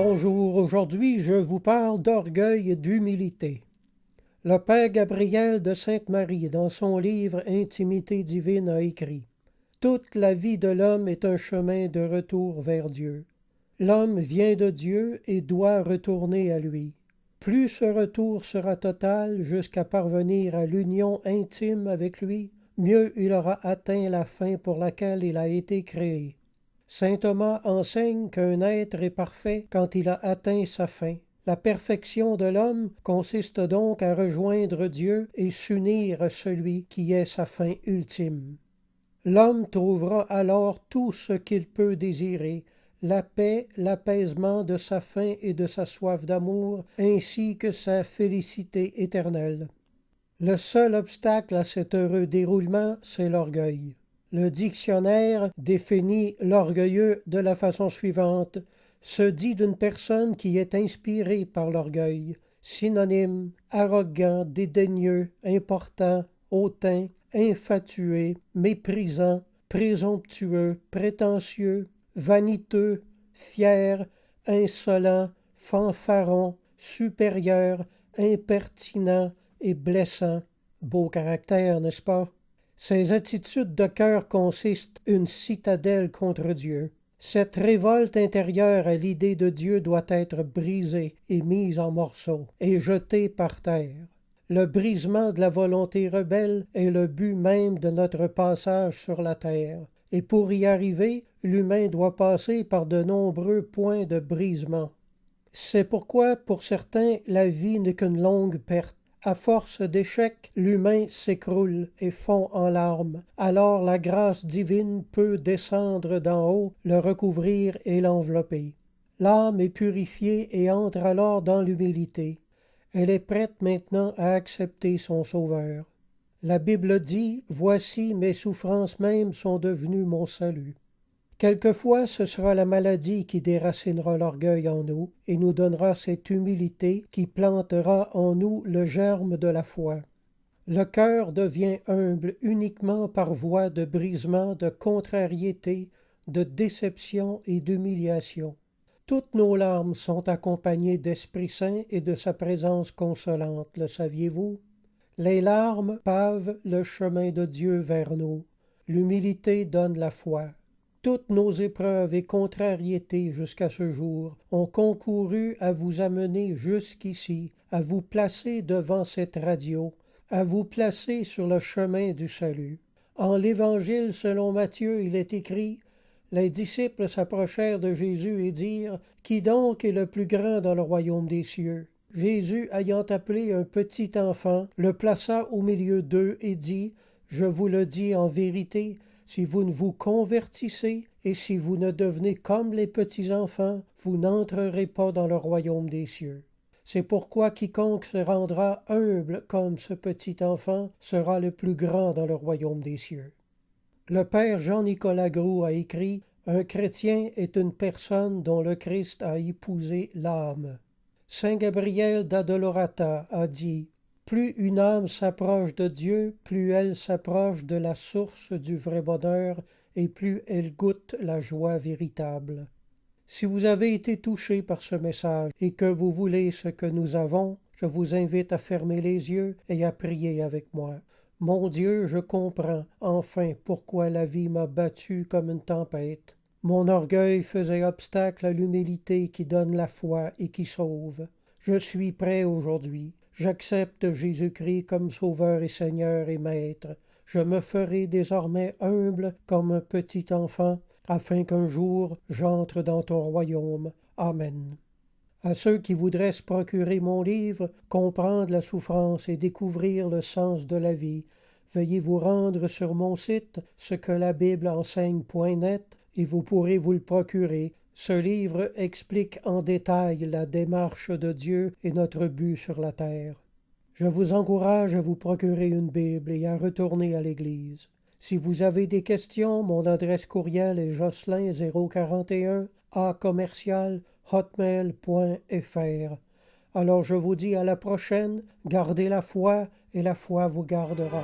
Bonjour, aujourd'hui je vous parle d'orgueil et d'humilité. Le Père Gabriel de Sainte-Marie, dans son livre Intimité divine, a écrit « Toute la vie de l'homme est un chemin de retour vers Dieu. L'homme vient de Dieu et doit retourner à lui. Plus ce retour sera total jusqu'à parvenir à l'union intime avec lui, mieux il aura atteint la fin pour laquelle il a été créé. Saint Thomas enseigne qu'un être est parfait quand il a atteint sa fin. La perfection de l'homme consiste donc à rejoindre Dieu et s'unir à celui qui est sa fin ultime. L'homme trouvera alors tout ce qu'il peut désirer, la paix, l'apaisement de sa faim et de sa soif d'amour, ainsi que sa félicité éternelle. Le seul obstacle à cet heureux déroulement, c'est l'orgueil. Le dictionnaire définit l'orgueilleux de la façon suivante. Se dit d'une personne qui est inspirée par l'orgueil. Synonyme: arrogant, dédaigneux, important, hautain, infatué, méprisant, présomptueux, prétentieux, vaniteux, fier, insolent, fanfaron, supérieur, impertinent et blessant. Beau caractère, n'est-ce pas? Ces attitudes de cœur consistent une citadelle contre Dieu. Cette révolte intérieure à l'idée de Dieu doit être brisée et mise en morceaux et jetée par terre. Le brisement de la volonté rebelle est le but même de notre passage sur la terre. Et pour y arriver, l'humain doit passer par de nombreux points de brisement. C'est pourquoi, pour certains, la vie n'est qu'une longue perte. À force d'échecs, l'humain s'écroule et fond en larmes. Alors la grâce divine peut descendre d'en haut, le recouvrir et l'envelopper. L'âme est purifiée et entre alors dans l'humilité. Elle est prête maintenant à accepter son Sauveur. La Bible dit « Voici mes souffrances mêmes sont devenues mon salut ». Quelquefois, ce sera la maladie qui déracinera l'orgueil en nous et nous donnera cette humilité qui plantera en nous le germe de la foi. Le cœur devient humble uniquement par voie de brisement, de contrariété, de déception et d'humiliation. Toutes nos larmes sont accompagnées d'Esprit Saint et de sa présence consolante, le saviez-vous? Les larmes pavent le chemin de Dieu vers nous. L'humilité donne la foi. Toutes nos épreuves et contrariétés jusqu'à ce jour ont concouru à vous amener jusqu'ici, à vous placer devant cette radio, à vous placer sur le chemin du salut. En l'Évangile selon Matthieu, il est écrit « Les disciples s'approchèrent de Jésus et dirent « Qui donc est le plus grand dans le royaume des cieux ?» Jésus, ayant appelé un petit enfant, le plaça au milieu d'eux et dit « Je vous le dis en vérité, si vous ne vous convertissez et si vous ne devenez comme les petits enfants, vous n'entrerez pas dans le royaume des cieux. C'est pourquoi quiconque se rendra humble comme ce petit enfant sera le plus grand dans le royaume des cieux. » Le père Jean-Nicolas Groulx a écrit « Un chrétien est une personne dont le Christ a épousé l'âme. » Saint Gabriel d'Adolorata a dit « Plus une âme s'approche de Dieu, plus elle s'approche de la source du vrai bonheur et plus elle goûte la joie véritable. » Si vous avez été touché par ce message et que vous voulez ce que nous avons, je vous invite à fermer les yeux et à prier avec moi. Mon Dieu, je comprends enfin pourquoi la vie m'a battu comme une tempête. Mon orgueil faisait obstacle à l'humilité qui donne la foi et qui sauve. Je suis prêt aujourd'hui. J'accepte Jésus-Christ comme Sauveur et Seigneur et Maître. Je me ferai désormais humble comme un petit enfant, afin qu'un jour j'entre dans ton royaume. Amen. À ceux qui voudraient se procurer mon livre, comprendre la souffrance et découvrir le sens de la vie, veuillez vous rendre sur mon site cequelabible-enseigne.net et vous pourrez vous le procurer. Ce livre explique en détail la démarche de Dieu et notre but sur la terre. Je vous encourage à vous procurer une Bible et à retourner à l'Église. Si vous avez des questions, mon adresse courriel est jocelyn041@hotmail.fr. Alors je vous dis à la prochaine, gardez la foi et la foi vous gardera.